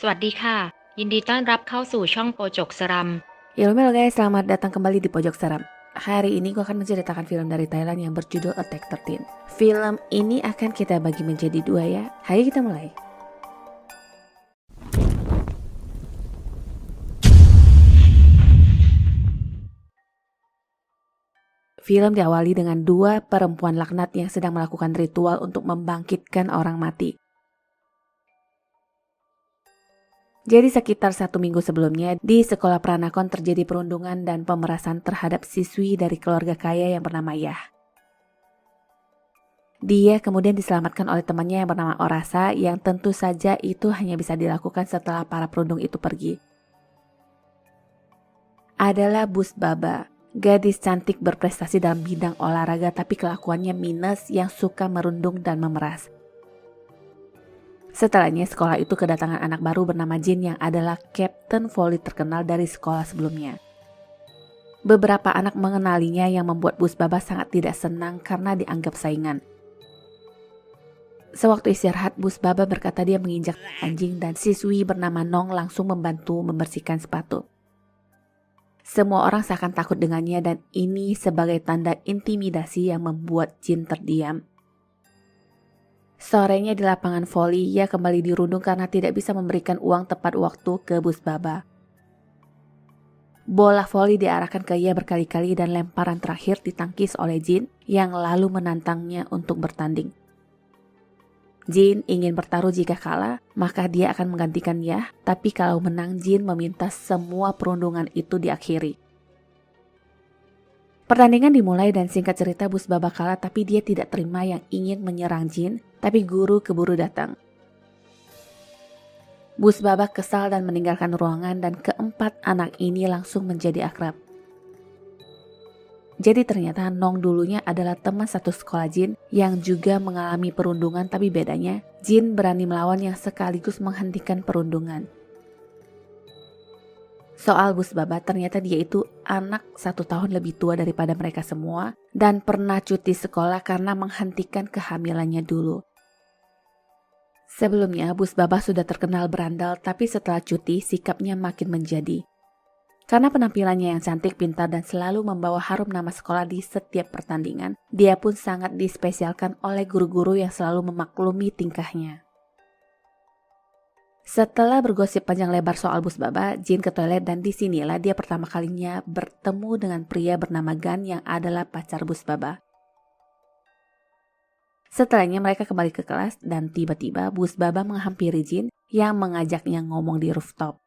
สวัสดีค่ะยินดีต้อนรับเข้าสู่ช่องโปจกสรัม Halo guys, selamat datang kembali di Pojok Seram. Hari ini gue akan menceritakan film dari Thailand yang berjudul Attack 13. Film ini akan kita bagi menjadi dua ya. Ayo kita mulai. Film diawali dengan dua perempuan laknat yang sedang melakukan ritual untuk membangkitkan orang mati. Jadi sekitar 1 minggu sebelumnya, di sekolah Pranakon terjadi perundungan dan pemerasan terhadap siswi dari keluarga kaya yang bernama Yah. Dia kemudian diselamatkan oleh temannya yang bernama Orasa, yang tentu saja itu hanya bisa dilakukan setelah para perundung itu pergi. Adalah Bus Baba, gadis cantik berprestasi dalam bidang olahraga tapi kelakuannya minus yang suka merundung dan memeras. Setelahnya sekolah itu kedatangan anak baru bernama Jin yang adalah kapten voli terkenal dari sekolah sebelumnya. Beberapa anak mengenalinya yang membuat Bus Baba sangat tidak senang karena dianggap saingan. Sewaktu istirahat, Bus Baba berkata dia menginjak anjing dan siswi bernama Nong langsung membantu membersihkan sepatu. Semua orang seakan takut dengannya dan ini sebagai tanda intimidasi yang membuat Jin terdiam. Sorenya di lapangan voli, ia kembali dirundung karena tidak bisa memberikan uang tepat waktu ke Bus Baba. Bola voli diarahkan ke ia berkali-kali dan lemparan terakhir ditangkis oleh Jin yang lalu menantangnya untuk bertanding. Jin ingin bertaruh jika kalah, maka dia akan menggantikan Yah, tapi kalau menang Jin meminta semua perundungan itu diakhiri. Pertandingan dimulai dan singkat cerita Bus Baba kalah tapi dia tidak terima yang ingin menyerang Jin, tapi guru keburu datang. Bus Baba kesal dan meninggalkan ruangan dan keempat anak ini langsung menjadi akrab. Jadi ternyata Nong dulunya adalah teman satu sekolah Jin yang juga mengalami perundungan, tapi bedanya Jin berani melawan yang sekaligus menghentikan perundungan. Soal Bus Baba, ternyata dia itu anak 1 tahun lebih tua daripada mereka semua dan pernah cuti sekolah karena menghentikan kehamilannya dulu. Sebelumnya Bus Baba sudah terkenal berandal, tapi setelah cuti sikapnya makin menjadi. Karena penampilannya yang cantik, pintar, dan selalu membawa harum nama sekolah di setiap pertandingan, dia pun sangat dispesialkan oleh guru-guru yang selalu memaklumi tingkahnya. Setelah bergosip panjang lebar soal Bus Baba, Jin ke toilet dan disinilah dia pertama kalinya bertemu dengan pria bernama Gan yang adalah pacar Bus Baba. Setelahnya mereka kembali ke kelas dan tiba-tiba Bus Baba menghampiri Jin yang mengajaknya ngomong di rooftop.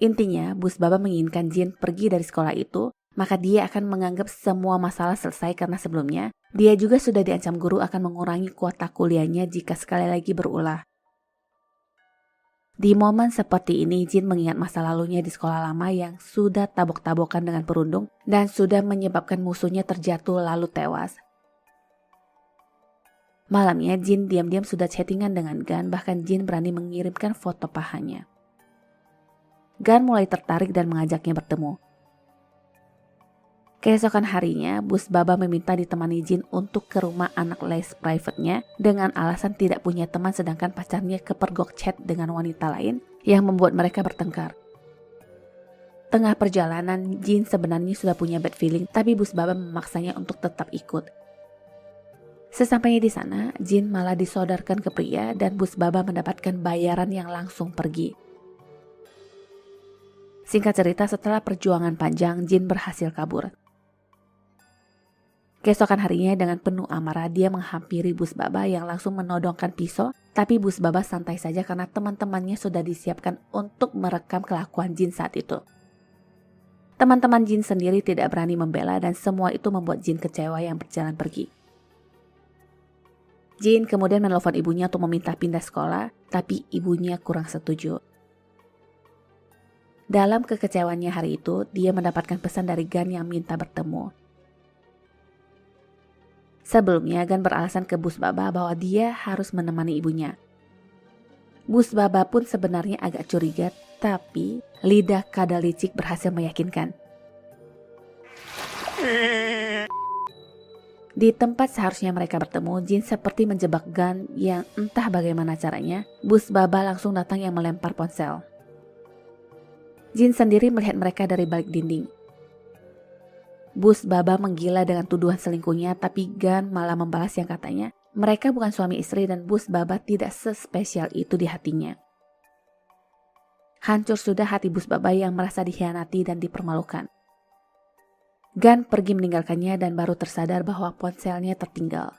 Intinya, Bus Baba menginginkan Jin pergi dari sekolah itu, maka dia akan menganggap semua masalah selesai karena sebelumnya dia juga sudah diancam guru akan mengurangi kuota kuliahnya jika sekali lagi berulah. Di momen seperti ini, Jin mengingat masa lalunya di sekolah lama yang sudah tabok-tabokan dengan perundung dan sudah menyebabkan musuhnya terjatuh lalu tewas. Malamnya, Jin diam-diam sudah chattingan dengan Gan, bahkan Jin berani mengirimkan foto pahanya. Gan mulai tertarik dan mengajaknya bertemu. Keesokan harinya, Bus Baba meminta ditemani Jin untuk ke rumah anak les private-nya dengan alasan tidak punya teman sedangkan pacarnya kepergok chat dengan wanita lain yang membuat mereka bertengkar. Tengah perjalanan, Jin sebenarnya sudah punya bad feeling tapi Bus Baba memaksanya untuk tetap ikut. Sesampainya di sana, Jin malah disodorkan ke pria dan Bus Baba mendapatkan bayaran yang langsung pergi. Singkat cerita, setelah perjuangan panjang, Jin berhasil kabur. Keesokan harinya dengan penuh amarah dia menghampiri Bus Baba yang langsung menodongkan pisau, tapi Bus Baba santai saja karena teman-temannya sudah disiapkan untuk merekam kelakuan Jin saat itu. Teman-teman Jin sendiri tidak berani membela dan semua itu membuat Jin kecewa yang berjalan pergi. Jin kemudian menelpon ibunya untuk meminta pindah sekolah, tapi ibunya kurang setuju. Dalam kekecewaannya hari itu, dia mendapatkan pesan dari Gan yang minta bertemu. Sebelumnya, Gan beralasan ke Bus Baba bahwa dia harus menemani ibunya. Bus Baba pun sebenarnya agak curiga, tapi lidah kada licik berhasil meyakinkan. Di tempat seharusnya mereka bertemu, Jin seperti menjebak Gun yang entah bagaimana caranya, Bus Baba langsung datang yang melempar ponsel. Jin sendiri melihat mereka dari balik dinding. Bus Baba menggila dengan tuduhan selingkuhnya, tapi Gun malah membalas yang katanya, mereka bukan suami istri dan Bus Baba tidak sespesial itu di hatinya. Hancur sudah hati Bus Baba yang merasa dikhianati dan dipermalukan. Gun pergi meninggalkannya dan baru tersadar bahwa ponselnya tertinggal.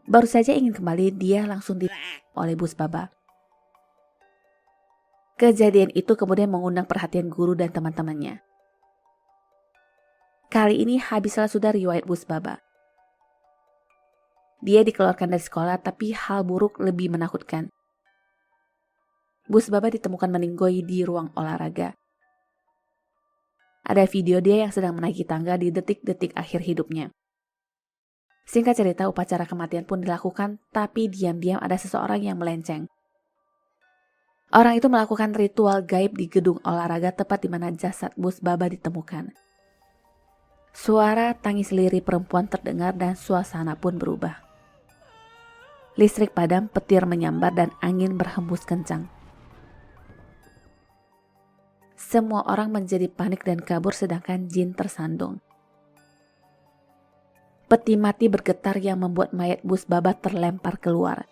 Baru saja ingin kembali, dia langsung oleh Bus Baba. Kejadian itu kemudian mengundang perhatian guru dan teman-temannya. Kali ini habislah sudah riwayat Bus Baba. Dia dikeluarkan dari sekolah, tapi hal buruk lebih menakutkan. Bus Baba ditemukan meninggoy di ruang olahraga. Ada video dia yang sedang menaiki tangga di detik-detik akhir hidupnya. Singkat cerita, upacara kematian pun dilakukan, tapi diam-diam ada seseorang yang melenceng. Orang itu melakukan ritual gaib di gedung olahraga tepat di mana jasad Bus Baba ditemukan. Suara tangis lirih perempuan terdengar dan suasana pun berubah. Listrik padam, petir menyambar, dan angin berhembus kencang. Semua orang menjadi panik dan kabur sedangkan Jin tersandung. Peti mati bergetar yang membuat mayat Bus Baba terlempar keluar.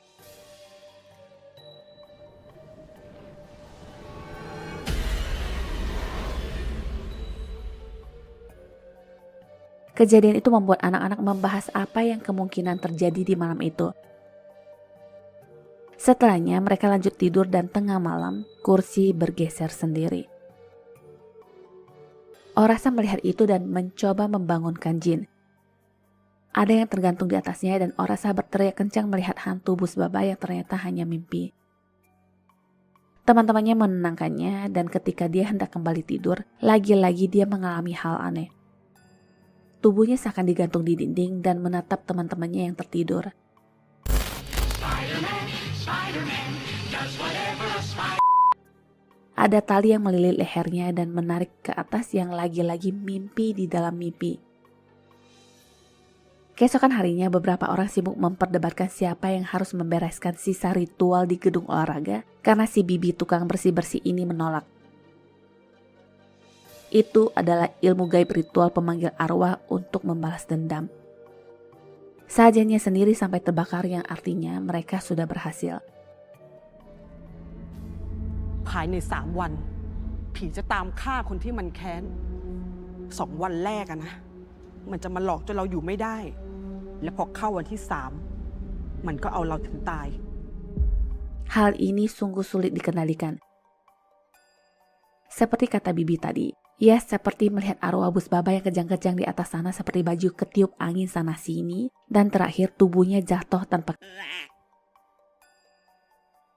Kejadian itu membuat anak-anak membahas apa yang kemungkinan terjadi di malam itu. Setelahnya mereka lanjut tidur dan tengah malam kursi bergeser sendiri. Orasa melihat itu dan mencoba membangunkan Jin. Ada yang tergantung di atasnya dan Orasa berteriak kencang melihat hantu Bus Baba yang ternyata hanya mimpi. Teman-temannya menenangkannya dan ketika dia hendak kembali tidur, lagi-lagi dia mengalami hal aneh. Tubuhnya seakan digantung di dinding dan menatap teman-temannya yang tertidur. Ada tali yang melilit lehernya dan menarik ke atas yang lagi-lagi mimpi di dalam mimpi. Keesokan harinya beberapa orang sibuk memperdebatkan siapa yang harus membereskan sisa ritual di gedung olahraga karena si Bibi tukang bersih-bersih ini menolak. Itu adalah ilmu gaib ritual pemanggil arwah untuk membalas dendam. Sajanya sendiri sampai terbakar yang artinya mereka sudah berhasil. ภายใน3 วันผีจะตามฆ่าคนที่มันแค้น2 วันแรกอะนะมันจะมาหลอกจนเราอยู่ไม่ได้และพอเข้าวันที่3มันก็เอาเราถึงตาย Hal ini sungguh sulit dikendalikan. Seperti kata Bibi tadi, ia seperti melihat arwah Bus Baba yang kejang-kejang di atas sana seperti baju ketiup angin sana sini dan terakhir tubuhnya jatuh tanpa.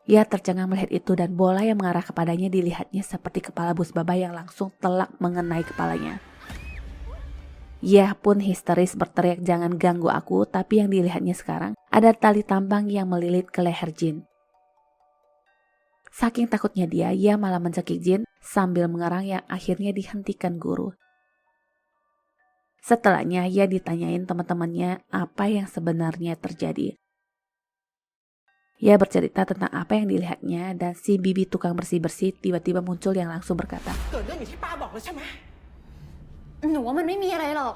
Ia tercengang melihat itu dan bola yang mengarah kepadanya dilihatnya seperti kepala Bus Baba yang langsung telak mengenai kepalanya. Ia pun histeris berteriak jangan ganggu aku, tapi yang dilihatnya sekarang ada tali tambang yang melilit ke leher Jin. Saking takutnya dia, ia malah mencekik Jin sambil mengerang yang akhirnya dihentikan guru. Setelahnya ia ditanyain teman-temannya apa yang sebenarnya terjadi. Ia bercerita tentang apa yang dilihatnya dan si Bibi tukang bersih-bersih tiba-tiba muncul yang langsung berkata, เกิดเรื่องอย่างที่ป้าบอกแล้วใช่ไหม หนูว่ามันไม่มีอะไรหรอก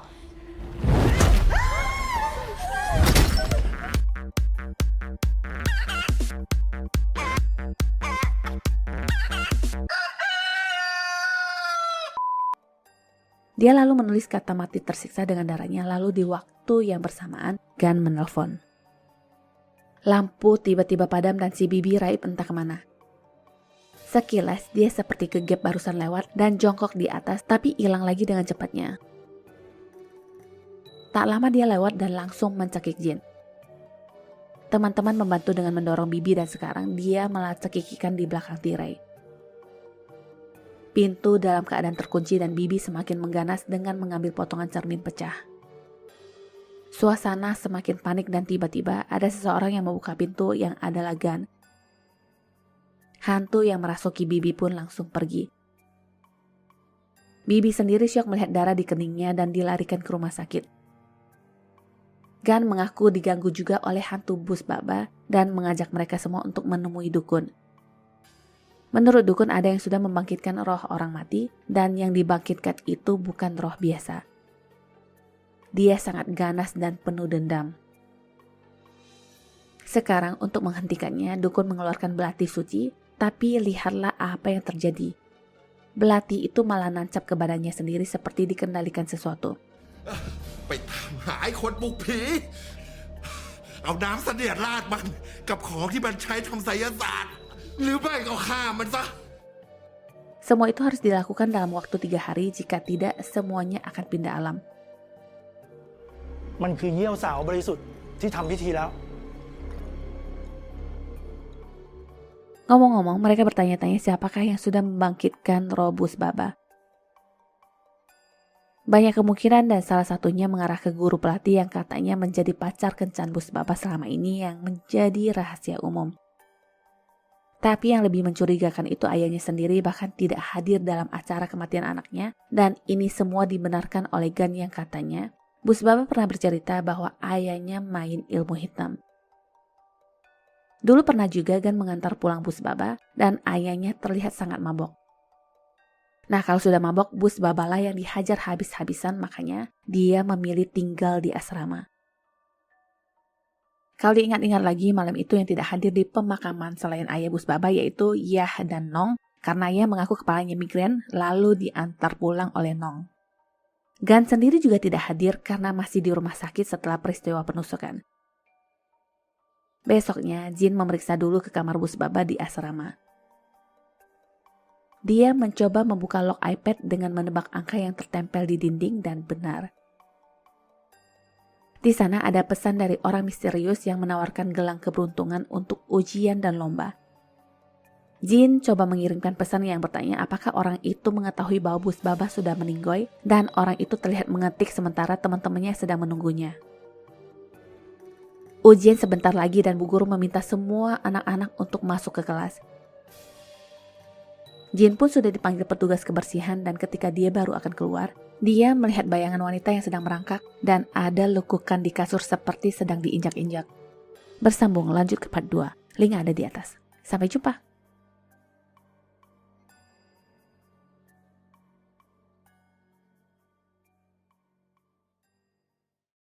Dia lalu menulis kata mati tersiksa dengan darahnya, lalu di waktu yang bersamaan Gun menelpon. Lampu tiba-tiba padam dan si Bibi raib entah kemana. Sekilas dia seperti kegep barusan lewat dan jongkok di atas tapi hilang lagi dengan cepatnya. Tak lama dia lewat dan langsung mencekik Jin. Teman-teman membantu dengan mendorong Bibi dan sekarang dia malah cekikikan di belakang tirai. Pintu dalam keadaan terkunci dan Bibi semakin mengganas dengan mengambil potongan cermin pecah. Suasana semakin panik dan tiba-tiba ada seseorang yang membuka pintu yang adalah Gun. Hantu yang merasuki Bibi pun langsung pergi. Bibi sendiri syok melihat darah di keningnya dan dilarikan ke rumah sakit. Gan mengaku diganggu juga oleh hantu Bus Baba dan mengajak mereka semua untuk menemui dukun. Menurut dukun ada yang sudah membangkitkan roh orang mati dan yang dibangkitkan itu bukan roh biasa. Dia sangat ganas dan penuh dendam. Sekarang untuk menghentikannya, dukun mengeluarkan belati suci, tapi lihatlah apa yang terjadi. Belati itu malah nancap ke badannya sendiri seperti dikendalikan sesuatu. ไปตามหาไอ้คนปลุกผีเอาน้ำเสนียดราดมันกับของที่มันใช้ทำไสยศาสตร์หรือไม่ก็ฆ่ามันซะ Semua itu harus dilakukan dalam waktu 3 hari, jika tidak semuanya akan pindah alam. มันคือเยี่ยวสาวบริสุทธิ์ที่ทำพิธีแล้ว Ngomong-ngomong, mereka bertanya-tanya siapakah yang sudah membangkitkan roh Bus Baba. Banyak kemungkinan dan salah satunya mengarah ke guru pelatih yang katanya menjadi pacar kencan Bus Baba selama ini yang menjadi rahasia umum. Tapi yang lebih mencurigakan itu ayahnya sendiri bahkan tidak hadir dalam acara kematian anaknya, dan ini semua dibenarkan oleh Gan yang katanya Bus Baba pernah bercerita bahwa ayahnya main ilmu hitam. Dulu pernah juga Gan mengantar pulang Bus Baba dan ayahnya terlihat sangat mabok. Nah, kalau sudah mabok, Bus Baba lah yang dihajar habis-habisan, makanya dia memilih tinggal di asrama. Kalau diingat-ingat lagi, malam itu yang tidak hadir di pemakaman selain ayah Bus Baba yaitu Yah dan Nong, karena Yah mengaku kepalanya migrain lalu diantar pulang oleh Nong. Gan sendiri juga tidak hadir karena masih di rumah sakit setelah peristiwa penusukan. Besoknya, Jin memeriksa dulu ke kamar Bus Baba di asrama. Dia mencoba membuka lock iPad dengan menebak angka yang tertempel di dinding dan benar. Di sana ada pesan dari orang misterius yang menawarkan gelang keberuntungan untuk ujian dan lomba. Jin coba mengirimkan pesan yang bertanya apakah orang itu mengetahui bahwa Bus Baba sudah meninggoy dan orang itu terlihat mengetik sementara teman-temannya sedang menunggunya. Ujian sebentar lagi dan Bu Guru meminta semua anak-anak untuk masuk ke kelas. Jin pun sudah dipanggil petugas kebersihan dan ketika dia baru akan keluar, dia melihat bayangan wanita yang sedang merangkak dan ada lekukan di kasur seperti sedang diinjak-injak. Bersambung lanjut ke part 2. Link ada di atas. Sampai jumpa.